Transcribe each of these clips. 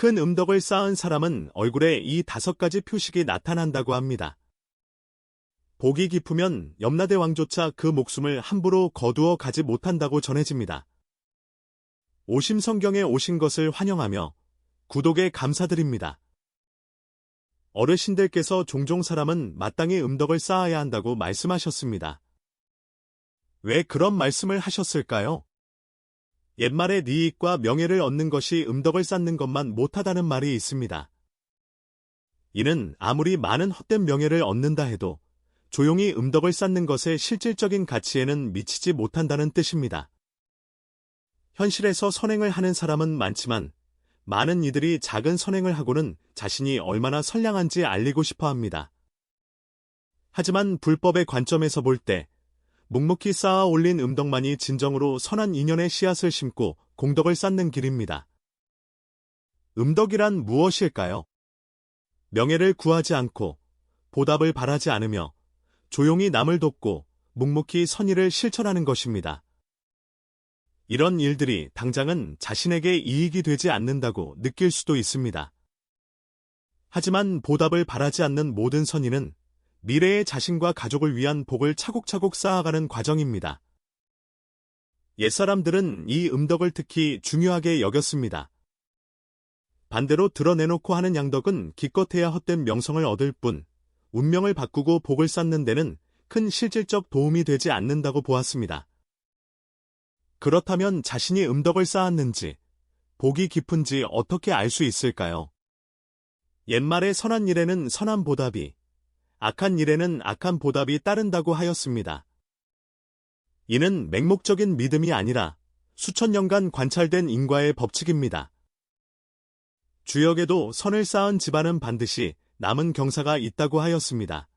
큰 음덕을 쌓은 사람은 얼굴에 이 5가지 표식이 나타난다고 합니다. 복이 깊으면 염라대 왕조차 그 목숨을 함부로 거두어 가지 못한다고 전해집니다. 오심성경에 오신 것을 환영하며 구독에 감사드립니다. 어르신들께서 종종 사람은 마땅히 음덕을 쌓아야 한다고 말씀하셨습니다. 왜 그런 말씀을 하셨을까요? 옛말에 이익과 명예를 얻는 것이 음덕을 쌓는 것만 못하다는 말이 있습니다. 이는 아무리 많은 헛된 명예를 얻는다 해도 조용히 음덕을 쌓는 것의 실질적인 가치에는 미치지 못한다는 뜻입니다. 현실에서 선행을 하는 사람은 많지만 많은 이들이 작은 선행을 하고는 자신이 얼마나 선량한지 알리고 싶어 합니다. 하지만 불법의 관점에서 볼 때 묵묵히 쌓아 올린 음덕만이 진정으로 선한 인연의 씨앗을 심고 공덕을 쌓는 길입니다. 음덕이란 무엇일까요? 명예를 구하지 않고 보답을 바라지 않으며 조용히 남을 돕고 묵묵히 선의를 실천하는 것입니다. 이런 일들이 당장은 자신에게 이익이 되지 않는다고 느낄 수도 있습니다. 하지만 보답을 바라지 않는 모든 선의는 미래의 자신과 가족을 위한 복을 차곡차곡 쌓아가는 과정입니다. 옛사람들은 이 음덕을 특히 중요하게 여겼습니다. 반대로 드러내놓고 하는 양덕은 기껏해야 헛된 명성을 얻을 뿐 운명을 바꾸고 복을 쌓는 데는 큰 실질적 도움이 되지 않는다고 보았습니다. 그렇다면 자신이 음덕을 쌓았는지, 복이 깊은지 어떻게 알 수 있을까요? 옛말에 선한 일에는 선한 보답이, 악한 일에는 악한 보답이 따른다고 하였습니다. 이는 맹목적인 믿음이 아니라 수천 년간 관찰된 인과의 법칙입니다. 주역에도 선을 쌓은 집안은 반드시 남은 경사가 있다고 하였습니다.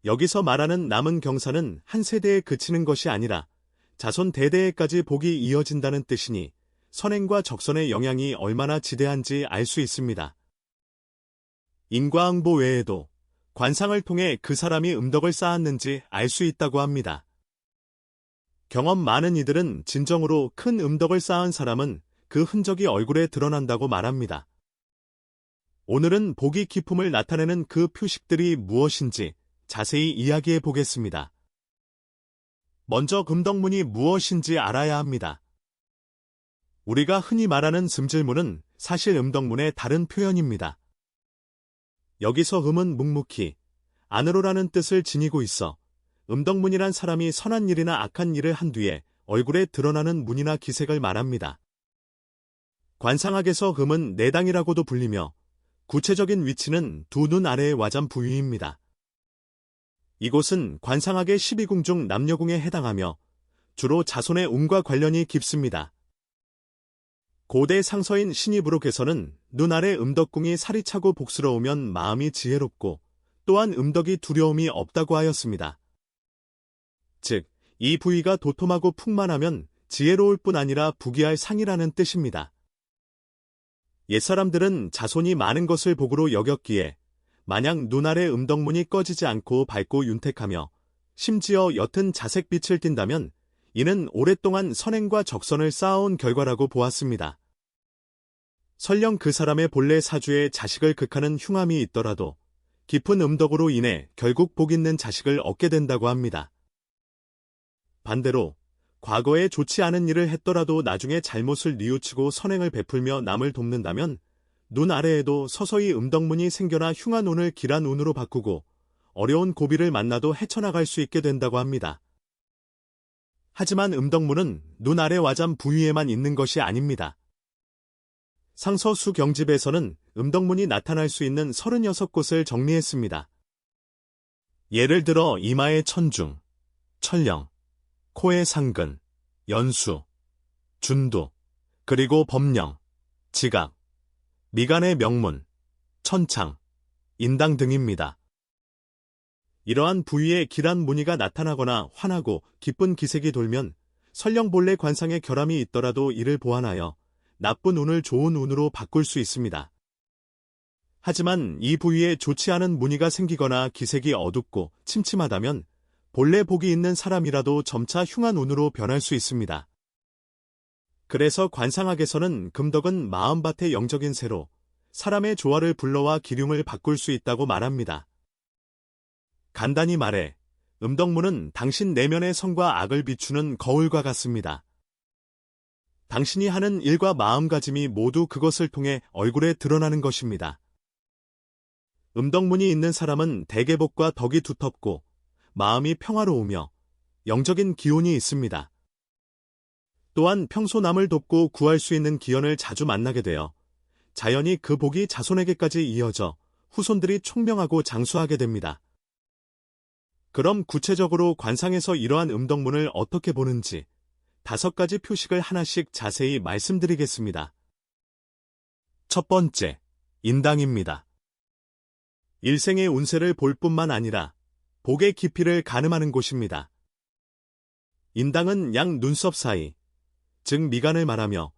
여기서 말하는 남은 경사는 한 세대에 그치는 것이 아니라 자손 대대에까지 복이 이어진다는 뜻이니 선행과 적선의 영향이 얼마나 지대한지 알 수 있습니다. 인과응보 외에도 관상을 통해 그 사람이 음덕을 쌓았는지 알 수 있다고 합니다. 경험 많은 이들은 진정으로 큰 음덕을 쌓은 사람은 그 흔적이 얼굴에 드러난다고 말합니다. 오늘은 복이 깊음을 나타내는 그 표식들이 무엇인지 자세히 이야기해 보겠습니다. 먼저 음덕문이 무엇인지 알아야 합니다. 우리가 흔히 말하는 슴질문은 사실 음덕문의 다른 표현입니다. 여기서 음은 묵묵히, 안으로라는 뜻을 지니고 있어 음덕문이란 사람이 선한 일이나 악한 일을 한 뒤에 얼굴에 드러나는 문이나 기색을 말합니다. 관상학에서 음은 내당이라고도 불리며 구체적인 위치는 두 눈 아래의 와잠 부위입니다. 이곳은 관상학의 12궁 중 남녀궁에 해당하며 주로 자손의 운과 관련이 깊습니다. 고대 상서인 신이부록에서는 눈 아래 음덕궁이 살이 차고 복스러우면 마음이 지혜롭고 또한 음덕이 두려움이 없다고 하였습니다. 즉, 이 부위가 도톰하고 풍만하면 지혜로울 뿐 아니라 부귀할 상이라는 뜻입니다. 옛사람들은 자손이 많은 것을 복으로 여겼기에 만약 눈 아래 음덕문이 꺼지지 않고 밝고 윤택하며 심지어 옅은 자색빛을 띈다면 이는 오랫동안 선행과 적선을 쌓아온 결과라고 보았습니다. 설령 그 사람의 본래 사주에 자식을 극하는 흉함이 있더라도 깊은 음덕으로 인해 결국 복 있는 자식을 얻게 된다고 합니다. 반대로 과거에 좋지 않은 일을 했더라도 나중에 잘못을 뉘우치고 선행을 베풀며 남을 돕는다면 눈 아래에도 서서히 음덕문이 생겨나 흉한 운을 길한 운으로 바꾸고 어려운 고비를 만나도 헤쳐나갈 수 있게 된다고 합니다. 하지만 음덕문은 눈 아래 와잠 부위에만 있는 것이 아닙니다. 상서 수경집에서는 음덕문이 나타날 수 있는 36곳을 정리했습니다. 예를 들어 이마의 천중, 천령, 코의 상근, 연수, 준두, 그리고 범령, 지각, 미간의 명문, 천창, 인당 등입니다. 이러한 부위에 길한 무늬가 나타나거나 환하고 기쁜 기색이 돌면 설령 본래 관상에 결함이 있더라도 이를 보완하여 나쁜 운을 좋은 운으로 바꿀 수 있습니다. 하지만 이 부위에 좋지 않은 무늬가 생기거나 기색이 어둡고 침침하다면 본래 복이 있는 사람이라도 점차 흉한 운으로 변할 수 있습니다. 그래서 관상학에서는 금덕은 마음밭의 영적인 새로 사람의 조화를 불러와 기륭을 바꿀 수 있다고 말합니다. 간단히 말해 음덕문은 당신 내면의 선과 악을 비추는 거울과 같습니다. 당신이 하는 일과 마음가짐이 모두 그것을 통해 얼굴에 드러나는 것입니다. 음덕문이 있는 사람은 대개복과 덕이 두텁고 마음이 평화로우며 영적인 기운이 있습니다. 또한 평소 남을 돕고 구할 수 있는 기연을 자주 만나게 되어 자연히 그 복이 자손에게까지 이어져 후손들이 총명하고 장수하게 됩니다. 그럼 구체적으로 관상에서 이러한 음덕문을 어떻게 보는지 5가지 표식을 하나씩 자세히 말씀드리겠습니다. 첫 번째, 인당입니다. 일생의 운세를 볼 뿐만 아니라 복의 깊이를 가늠하는 곳입니다. 인당은 양 눈썹 사이, 즉 미간을 말하며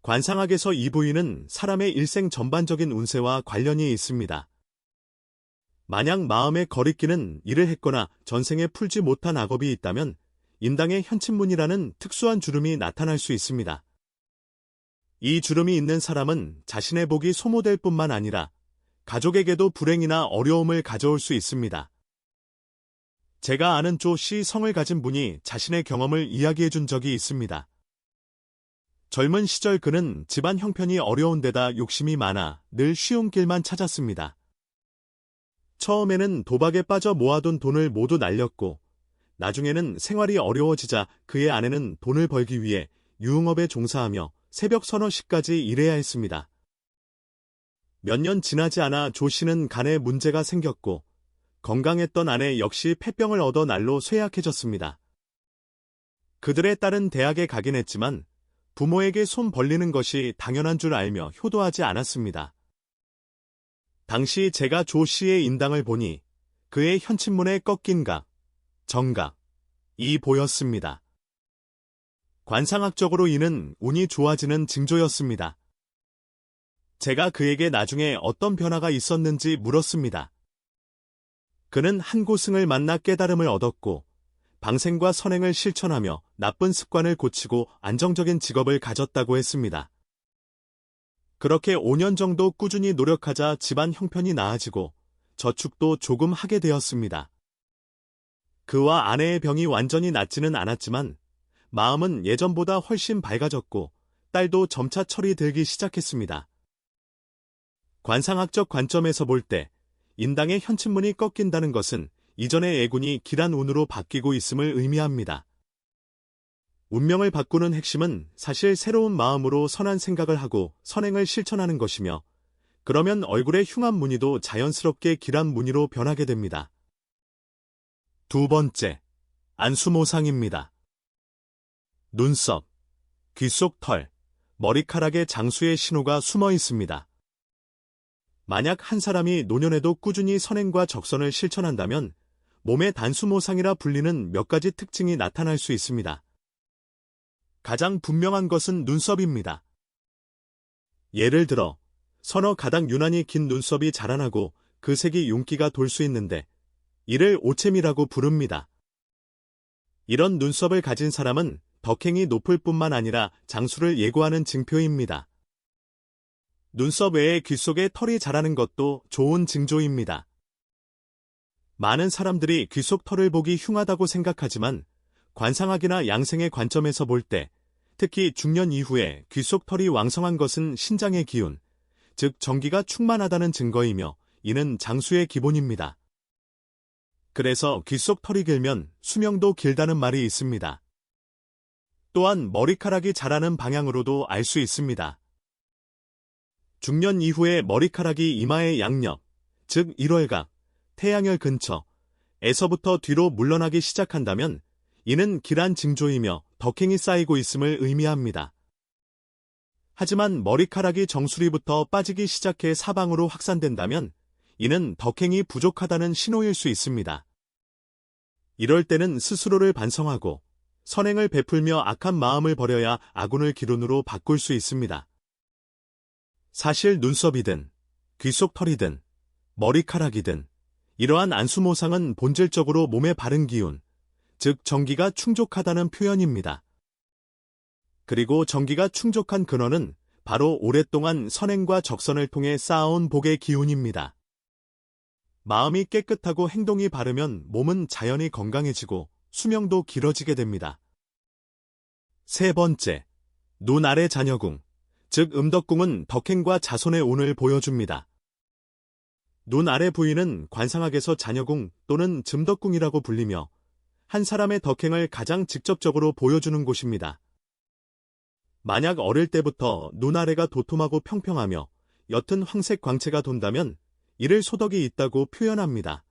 관상학에서 이 부위는 사람의 일생 전반적인 운세와 관련이 있습니다. 만약 마음의 거리끼는 일을 했거나 전생에 풀지 못한 악업이 있다면 인당의 현친문이라는 특수한 주름이 나타날 수 있습니다. 이 주름이 있는 사람은 자신의 복이 소모될 뿐만 아니라 가족에게도 불행이나 어려움을 가져올 수 있습니다. 제가 아는 조 씨 성을 가진 분이 자신의 경험을 이야기해 준 적이 있습니다. 젊은 시절 그는 집안 형편이 어려운 데다 욕심이 많아 늘 쉬운 길만 찾았습니다. 처음에는 도박에 빠져 모아둔 돈을 모두 날렸고 나중에는 생활이 어려워지자 그의 아내는 돈을 벌기 위해 유흥업에 종사하며 새벽 서너 시까지 일해야 했습니다. 몇 년 지나지 않아 조 씨는 간에 문제가 생겼고 건강했던 아내 역시 폐병을 얻어 날로 쇠약해졌습니다. 그들의 딸은 대학에 가긴 했지만 부모에게 손 벌리는 것이 당연한 줄 알며 효도하지 않았습니다. 당시 제가 조 씨의 인당을 보니 그의 현친문에 꺾인 각, 정각이 보였습니다. 관상학적으로 이는 운이 좋아지는 징조였습니다. 제가 그에게 나중에 어떤 변화가 있었는지 물었습니다. 그는 한 고승을 만나 깨달음을 얻었고 방생과 선행을 실천하며 나쁜 습관을 고치고 안정적인 직업을 가졌다고 했습니다. 그렇게 5년 정도 꾸준히 노력하자 집안 형편이 나아지고 저축도 조금 하게 되었습니다. 그와 아내의 병이 완전히 낫지는 않았지만 마음은 예전보다 훨씬 밝아졌고 딸도 점차 철이 들기 시작했습니다. 관상학적 관점에서 볼 때 인당의 현친문이 꺾인다는 것은 이전의 애군이 길한 운으로 바뀌고 있음을 의미합니다. 운명을 바꾸는 핵심은 사실 새로운 마음으로 선한 생각을 하고 선행을 실천하는 것이며 그러면 얼굴의 흉한 무늬도 자연스럽게 길한 무늬로 변하게 됩니다. 두 번째, 안수모상입니다. 눈썹, 귀 속 털, 머리카락에 장수의 신호가 숨어 있습니다. 만약 한 사람이 노년에도 꾸준히 선행과 적선을 실천한다면 몸의 단수모상이라 불리는 몇 가지 특징이 나타날 수 있습니다. 가장 분명한 것은 눈썹입니다. 예를 들어 서너 가닥 유난히 긴 눈썹이 자라나고 그 색이 윤기가 돌 수 있는데 이를 오챔이라고 부릅니다. 이런 눈썹을 가진 사람은 덕행이 높을 뿐만 아니라 장수를 예고하는 징표입니다. 눈썹 외에 귀 속에 털이 자라는 것도 좋은 징조입니다. 많은 사람들이 귀 속 털을 보기 흉하다고 생각하지만 관상학이나 양생의 관점에서 볼 때 특히 중년 이후에 귀 속 털이 왕성한 것은 신장의 기운, 즉 정기가 충만하다는 증거이며 이는 장수의 기본입니다. 그래서 귀 속 털이 길면 수명도 길다는 말이 있습니다. 또한 머리카락이 자라는 방향으로도 알 수 있습니다. 중년 이후에 머리카락이 이마의 양옆, 즉 1월각, 태양혈 근처에서부터 뒤로 물러나기 시작한다면 이는 길한 징조이며 덕행이 쌓이고 있음을 의미합니다. 하지만 머리카락이 정수리부터 빠지기 시작해 사방으로 확산된다면 이는 덕행이 부족하다는 신호일 수 있습니다. 이럴 때는 스스로를 반성하고 선행을 베풀며 악한 마음을 버려야 악운을 기운으로 바꿀 수 있습니다. 사실 눈썹이든 귀 속 털이든 머리카락이든 이러한 안수모상은 본질적으로 몸에 바른 기운, 즉 정기가 충족하다는 표현입니다. 그리고 정기가 충족한 근원은 바로 오랫동안 선행과 적선을 통해 쌓아온 복의 기운입니다. 마음이 깨끗하고 행동이 바르면 몸은 자연히 건강해지고 수명도 길어지게 됩니다. 세 번째, 눈 아래 자녀궁, 즉 음덕궁은 덕행과 자손의 운을 보여줍니다. 눈 아래 부위는 관상학에서 자녀궁 또는 즘덕궁이라고 불리며 한 사람의 덕행을 가장 직접적으로 보여주는 곳입니다. 만약 어릴 때부터 눈 아래가 도톰하고 평평하며 옅은 황색 광채가 돈다면 이를 소덕이 있다고 표현합니다.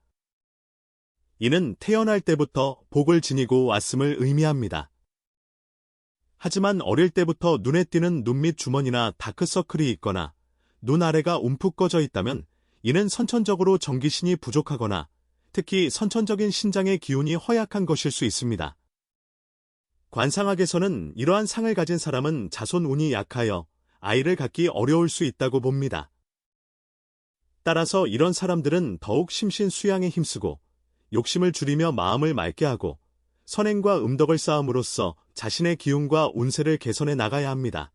이는 태어날 때부터 복을 지니고 왔음을 의미합니다. 하지만 어릴 때부터 눈에 띄는 눈 밑 주머니나 다크서클이 있거나 눈 아래가 움푹 꺼져 있다면 이는 선천적으로 정기신이 부족하거나 특히 선천적인 신장의 기운이 허약한 것일 수 있습니다. 관상학에서는 이러한 상을 가진 사람은 자손 운이 약하여 아이를 갖기 어려울 수 있다고 봅니다. 따라서 이런 사람들은 더욱 심신 수양에 힘쓰고 욕심을 줄이며 마음을 맑게 하고 선행과 음덕을 쌓음으로써 자신의 기운과 운세를 개선해 나가야 합니다.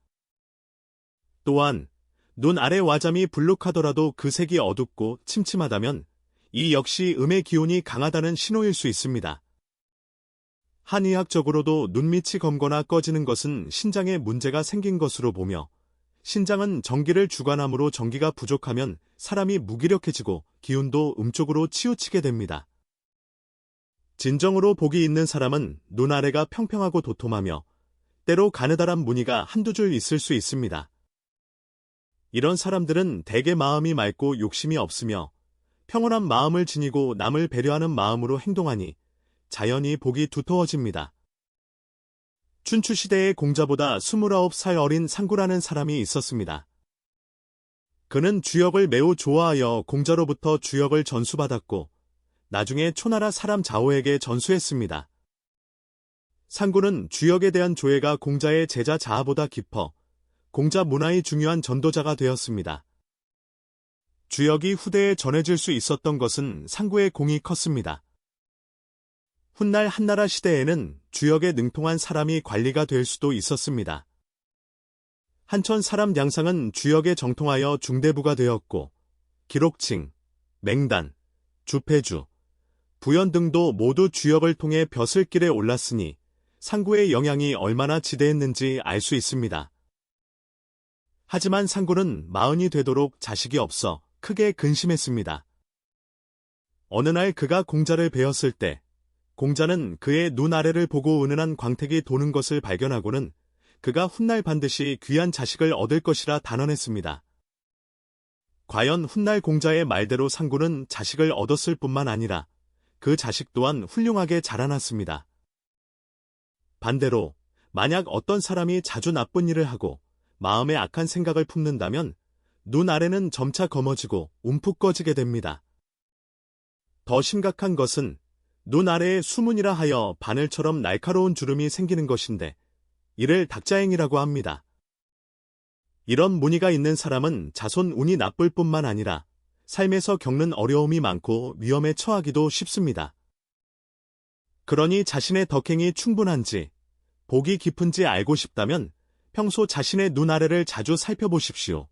또한 눈 아래 와잠이 불룩하더라도 그 색이 어둡고 침침하다면 이 역시 음의 기운이 강하다는 신호일 수 있습니다. 한의학적으로도 눈밑이 검거나 꺼지는 것은 신장에 문제가 생긴 것으로 보며 신장은 정기를 주관하므로 정기가 부족하면 사람이 무기력해지고 기운도 음쪽으로 치우치게 됩니다. 진정으로 복이 있는 사람은 눈 아래가 평평하고 도톰하며 때로 가느다란 무늬가 한두 줄 있을 수 있습니다. 이런 사람들은 대개 마음이 맑고 욕심이 없으며 평온한 마음을 지니고 남을 배려하는 마음으로 행동하니 자연히 복이 두터워집니다. 춘추시대의 공자보다 29살 어린 상구라는 사람이 있었습니다. 그는 주역을 매우 좋아하여 공자로부터 주역을 전수받았고 나중에 초나라 사람 자오에게 전수했습니다. 상구는 주역에 대한 조예가 공자의 제자 자아보다 깊어 공자 문화의 중요한 전도자가 되었습니다. 주역이 후대에 전해질 수 있었던 것은 상구의 공이 컸습니다. 훗날 한나라 시대에는 주역에 능통한 사람이 관리가 될 수도 있었습니다. 한천 사람 양상은 주역에 정통하여 중대부가 되었고 기록칭, 맹단, 주패주, 부연 등도 모두 주역을 통해 벼슬길에 올랐으니 상구의 영향이 얼마나 지대했는지 알 수 있습니다. 하지만 상구는 마흔이 되도록 자식이 없어 크게 근심했습니다. 어느 날 그가 공자를 배웠을 때 공자는 그의 눈 아래를 보고 은은한 광택이 도는 것을 발견하고는 그가 훗날 반드시 귀한 자식을 얻을 것이라 단언했습니다. 과연 훗날 공자의 말대로 상구는 자식을 얻었을 뿐만 아니라 그 자식 또한 훌륭하게 자라났습니다. 반대로 만약 어떤 사람이 자주 나쁜 일을 하고 마음에 악한 생각을 품는다면 눈 아래는 점차 검어지고 움푹 꺼지게 됩니다. 더 심각한 것은 눈 아래에 수문이라 하여 바늘처럼 날카로운 주름이 생기는 것인데 이를 닥자행이라고 합니다. 이런 무늬가 있는 사람은 자손 운이 나쁠 뿐만 아니라 삶에서 겪는 어려움이 많고 위험에 처하기도 쉽습니다. 그러니 자신의 덕행이 충분한지 복이 깊은지 알고 싶다면 평소 자신의 눈 아래를 자주 살펴보십시오.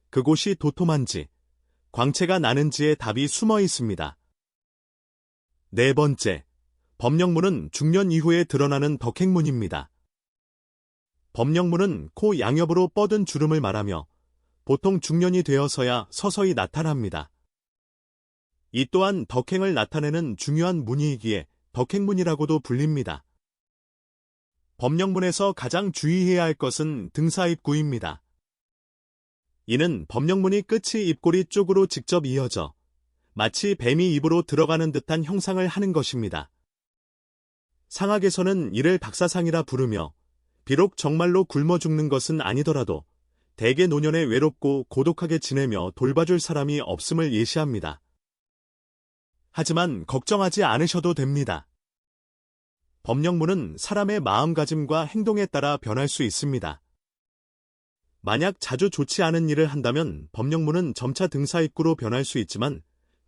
그곳이 도톰한지, 광채가 나는지의 답이 숨어 있습니다. 네 번째, 법령문은 중년 이후에 드러나는 덕행문입니다. 법령문은 코 양옆으로 뻗은 주름을 말하며 보통 중년이 되어서야 서서히 나타납니다. 이 또한 덕행을 나타내는 중요한 무늬이기에 덕행문이라고도 불립니다. 법령문에서 가장 주의해야 할 것은 등사입구입니다. 이는 법령문이 끝이 입꼬리 쪽으로 직접 이어져 마치 뱀이 입으로 들어가는 듯한 형상을 하는 것입니다. 상학에서는 이를 박사상이라 부르며 비록 정말로 굶어 죽는 것은 아니더라도 대개 노년에 외롭고 고독하게 지내며 돌봐줄 사람이 없음을 예시합니다. 하지만 걱정하지 않으셔도 됩니다. 법령문은 사람의 마음가짐과 행동에 따라 변할 수 있습니다. 만약 자주 좋지 않은 일을 한다면 법령문은 점차 등사입구로 변할 수 있지만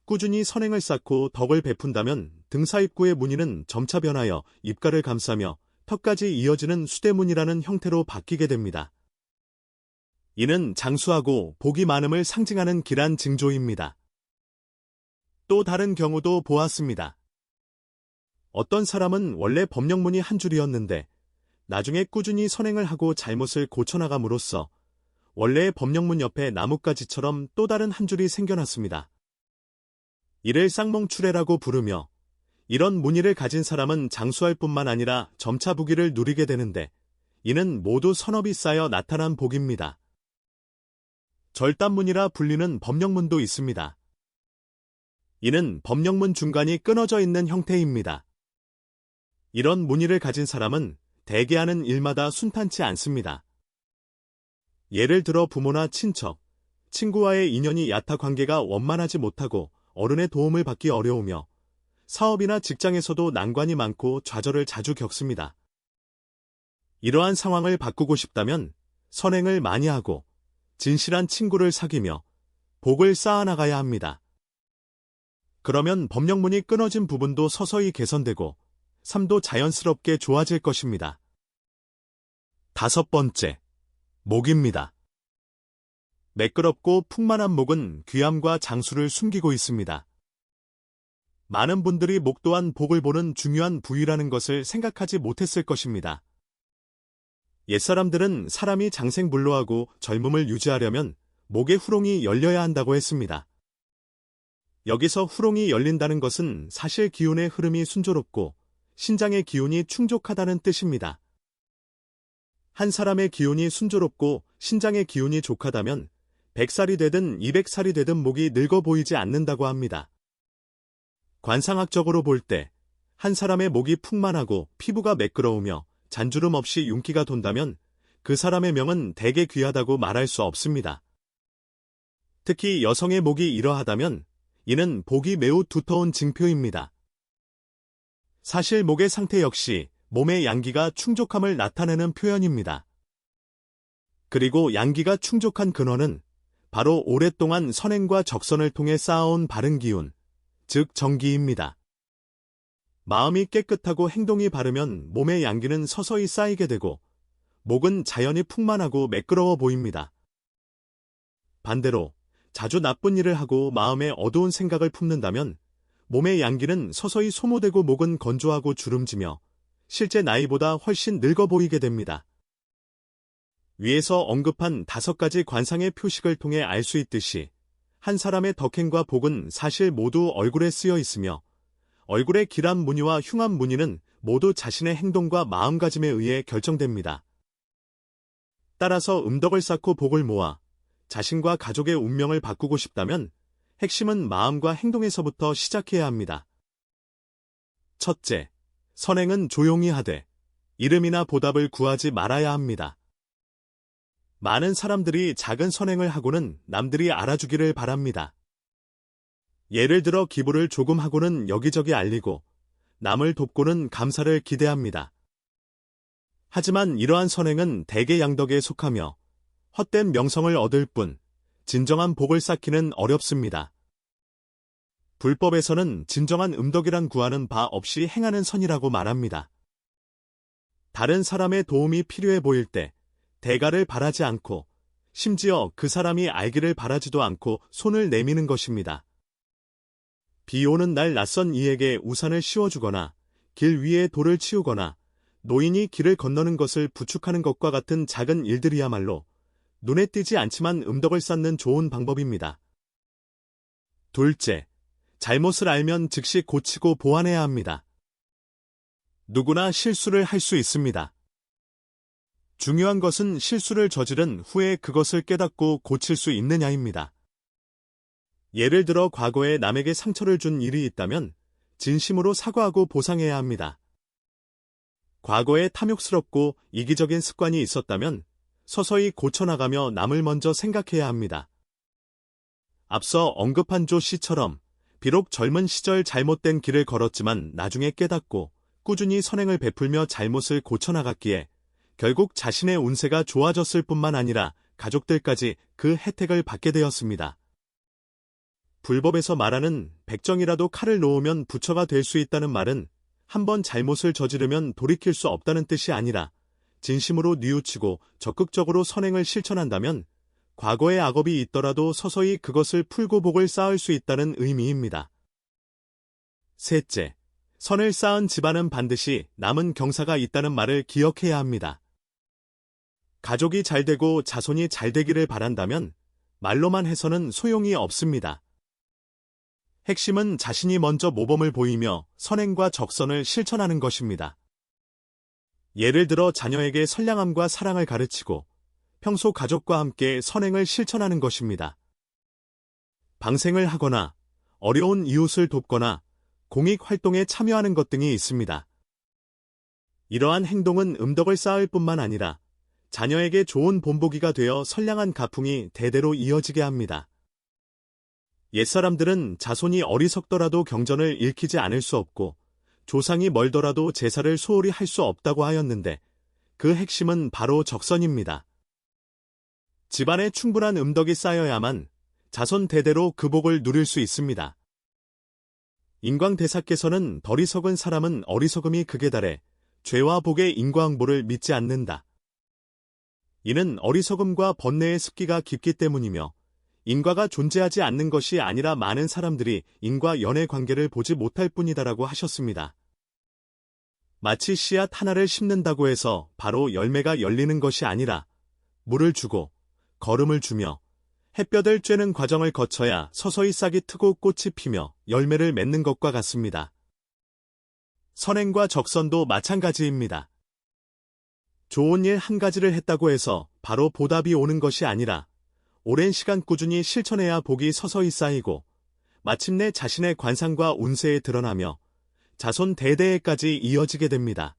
꾸준히 선행을 쌓고 덕을 베푼다면 등사입구의 무늬는 점차 변하여 입가를 감싸며 턱까지 이어지는 수대문이라는 형태로 바뀌게 됩니다. 이는 장수하고 복이 많음을 상징하는 길한 징조입니다. 또 다른 경우도 보았습니다. 어떤 사람은 원래 법령문이 한 줄이었는데 나중에 꾸준히 선행을 하고 잘못을 고쳐나감으로써 원래의 법령문 옆에 나뭇가지처럼 또 다른 한 줄이 생겨났습니다. 이를 쌍몽출해라고 부르며 이런 무늬를 가진 사람은 장수할 뿐만 아니라 점차 부귀를 누리게 되는데 이는 모두 선업이 쌓여 나타난 복입니다. 절단문이라 불리는 법령문도 있습니다. 이는 법령문 중간이 끊어져 있는 형태입니다. 이런 무늬를 가진 사람은 대개 하는 일마다 순탄치 않습니다. 예를 들어 부모나 친척, 친구와의 인연이 얕아 관계가 원만하지 못하고 어른의 도움을 받기 어려우며 사업이나 직장에서도 난관이 많고 좌절을 자주 겪습니다. 이러한 상황을 바꾸고 싶다면 선행을 많이 하고 진실한 친구를 사귀며 복을 쌓아나가야 합니다. 그러면 법령문이 끊어진 부분도 서서히 개선되고 삶도 자연스럽게 좋아질 것입니다. 5번째, 목입니다. 매끄럽고 풍만한 목은 귀함과 장수를 숨기고 있습니다. 많은 분들이 목 또한 복을 보는 중요한 부위라는 것을 생각하지 못했을 것입니다. 옛사람들은 사람이 장생불로하고 젊음을 유지하려면 목의 후롱이 열려야 한다고 했습니다. 여기서 후롱이 열린다는 것은 사실 기운의 흐름이 순조롭고 신장의 기운이 충족하다는 뜻입니다. 한 사람의 기운이 순조롭고 신장의 기운이 족하다면 100살이 되든 200살이 되든 목이 늙어 보이지 않는다고 합니다. 관상학적으로 볼 때 한 사람의 목이 풍만하고 피부가 매끄러우며 잔주름 없이 윤기가 돈다면 그 사람의 명은 대개 귀하다고 말할 수 없습니다. 특히 여성의 목이 이러하다면 이는 복이 매우 두터운 징표입니다. 사실 목의 상태 역시 몸의 양기가 충족함을 나타내는 표현입니다. 그리고 양기가 충족한 근원은 바로 오랫동안 선행과 적선을 통해 쌓아온 바른 기운, 즉 정기입니다. 마음이 깨끗하고 행동이 바르면 몸의 양기는 서서히 쌓이게 되고 목은 자연히 풍만하고 매끄러워 보입니다. 반대로 자주 나쁜 일을 하고 마음에 어두운 생각을 품는다면 몸의 양기는 서서히 소모되고 목은 건조하고 주름지며 실제 나이보다 훨씬 늙어 보이게 됩니다. 위에서 언급한 5가지 관상의 표식을 통해 알 수 있듯이 한 사람의 덕행과 복은 사실 모두 얼굴에 쓰여 있으며 얼굴의 길한 무늬와 흉한 무늬는 모두 자신의 행동과 마음가짐에 의해 결정됩니다. 따라서 음덕을 쌓고 복을 모아 자신과 가족의 운명을 바꾸고 싶다면 핵심은 마음과 행동에서부터 시작해야 합니다. 첫째, 선행은 조용히 하되 이름이나 보답을 구하지 말아야 합니다. 많은 사람들이 작은 선행을 하고는 남들이 알아주기를 바랍니다. 예를 들어 기부를 조금 하고는 여기저기 알리고 남을 돕고는 감사를 기대합니다. 하지만 이러한 선행은 대개 양덕에 속하며 헛된 명성을 얻을 뿐 진정한 복을 쌓기는 어렵습니다. 불법에서는 진정한 음덕이란 구하는 바 없이 행하는 선이라고 말합니다. 다른 사람의 도움이 필요해 보일 때 대가를 바라지 않고 심지어 그 사람이 알기를 바라지도 않고 손을 내미는 것입니다. 비 오는 날 낯선 이에게 우산을 씌워주거나 길 위에 돌을 치우거나 노인이 길을 건너는 것을 부축하는 것과 같은 작은 일들이야말로 눈에 띄지 않지만 음덕을 쌓는 좋은 방법입니다. 둘째, 잘못을 알면 즉시 고치고 보완해야 합니다. 누구나 실수를 할 수 있습니다. 중요한 것은 실수를 저지른 후에 그것을 깨닫고 고칠 수 있느냐입니다. 예를 들어 과거에 남에게 상처를 준 일이 있다면 진심으로 사과하고 보상해야 합니다. 과거에 탐욕스럽고 이기적인 습관이 있었다면 서서히 고쳐나가며 남을 먼저 생각해야 합니다. 앞서 언급한 조 씨처럼 비록 젊은 시절 잘못된 길을 걸었지만 나중에 깨닫고 꾸준히 선행을 베풀며 잘못을 고쳐나갔기에 결국 자신의 운세가 좋아졌을 뿐만 아니라 가족들까지 그 혜택을 받게 되었습니다. 불법에서 말하는 백정이라도 칼을 놓으면 부처가 될 수 있다는 말은 한번 잘못을 저지르면 돌이킬 수 없다는 뜻이 아니라 진심으로 뉘우치고 적극적으로 선행을 실천한다면 과거의 악업이 있더라도 서서히 그것을 풀고 복을 쌓을 수 있다는 의미입니다. 셋째, 선을 쌓은 집안은 반드시 남은 경사가 있다는 말을 기억해야 합니다. 가족이 잘 되고 자손이 잘 되기를 바란다면 말로만 해서는 소용이 없습니다. 핵심은 자신이 먼저 모범을 보이며 선행과 적선을 실천하는 것입니다. 예를 들어 자녀에게 선량함과 사랑을 가르치고 평소 가족과 함께 선행을 실천하는 것입니다. 방생을 하거나 어려운 이웃을 돕거나 공익활동에 참여하는 것 등이 있습니다. 이러한 행동은 음덕을 쌓을 뿐만 아니라 자녀에게 좋은 본보기가 되어 선량한 가풍이 대대로 이어지게 합니다. 옛사람들은 자손이 어리석더라도 경전을 읽히지 않을 수 없고 조상이 멀더라도 제사를 소홀히 할 수 없다고 하였는데 그 핵심은 바로 적선입니다. 집안에 충분한 음덕이 쌓여야만 자손 대대로 그 복을 누릴 수 있습니다. 인광대사께서는 덜이석은 사람은 어리석음이 극에 달해 죄와 복의 인과응보를 믿지 않는다. 이는 어리석음과 번뇌의 습기가 깊기 때문이며 인과가 존재하지 않는 것이 아니라 많은 사람들이 인과 연의 관계를 보지 못할 뿐이다라고 하셨습니다. 마치 씨앗 하나를 심는다고 해서 바로 열매가 열리는 것이 아니라 물을 주고 거름을 주며 햇볕을 쬐는 과정을 거쳐야 서서히 싹이 트고 꽃이 피며 열매를 맺는 것과 같습니다. 선행과 적선도 마찬가지입니다. 좋은 일 한 가지를 했다고 해서 바로 보답이 오는 것이 아니라 오랜 시간 꾸준히 실천해야 복이 서서히 쌓이고 마침내 자신의 관상과 운세에 드러나며 자손 대대에까지 이어지게 됩니다.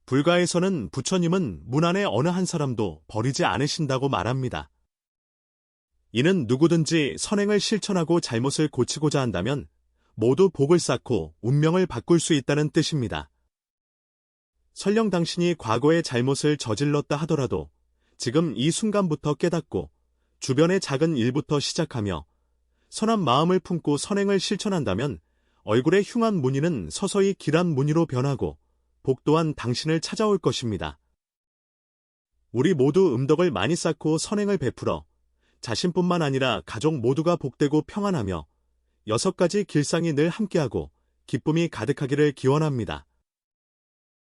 불가에서는 부처님은 문 안의 어느 한 사람도 버리지 않으신다고 말합니다. 이는 누구든지 선행을 실천하고 잘못을 고치고자 한다면 모두 복을 쌓고 운명을 바꿀 수 있다는 뜻입니다. 설령 당신이 과거의 잘못을 저질렀다 하더라도 지금 이 순간부터 깨닫고 주변의 작은 일부터 시작하며 선한 마음을 품고 선행을 실천한다면 얼굴의 흉한 무늬는 서서히 길한 무늬로 변하고 복 또한 당신을 찾아올 것입니다. 우리 모두 음덕을 많이 쌓고 선행을 베풀어 자신뿐만 아니라 가족 모두가 복되고 평안하며 6가지 길상이 늘 함께하고 기쁨이 가득하기를 기원합니다.